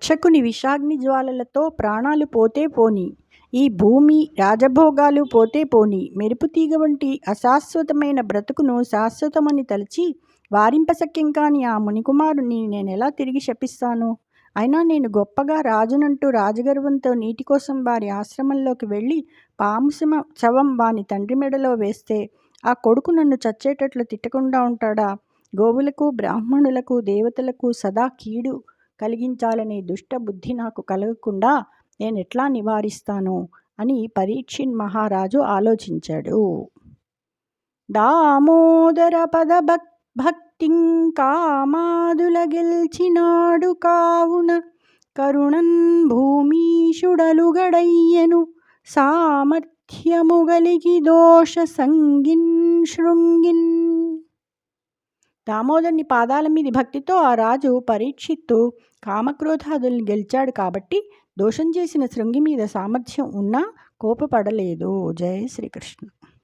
రక్షకుని విషాగ్ని జ్వాలలతో ప్రాణాలు పోతే పోని, ఈ భూమి రాజభోగాలు పోతే పోని, మెరుపుతీగ వంటి అశాశ్వతమైన బ్రతుకును శాశ్వతమని తలచి వారింపశక్యం కాని ఆ మునికుమారుని నేనెలా తిరిగి శపిస్తాను? అయినా నేను గొప్పగా రాజునంటూ రాజగర్వంతో నీటి కోసం వారి ఆశ్రమంలోకి వెళ్ళి పాము శవం వాని తండ్రి మెడలో వేస్తే ఆ కొడుకు నన్ను చచ్చేటట్లు తిట్టకుండా ఉంటాడా? గోవులకు, బ్రాహ్మణులకు, దేవతలకు సదా కీడు కలిగించాలనే దుష్ట బుద్ధి నాకు కలగకుండా నేనెట్లా నివారిస్తాను అని పరీక్షిన్ మహారాజు ఆలోచించాడు. దామోదర పద భక్తిం కామాదుల గెల్చినాడు కావున కరుణన్ భూమీషుడలుగడయ్యను సామర్థ్యముగలిగి దోష సంగిన్ శృంగిన్. దామోదరుని పాదాల మీది భక్తితో ఆ రాజు పరీక్షిత్తు కామక్రోధాదుల్ని గెలిచాడు కాబట్టి దోషం చేసిన శృంగి మీద సామర్థ్యం ఉన్నా కోపపడలేదు. జయ శ్రీకృష్ణ.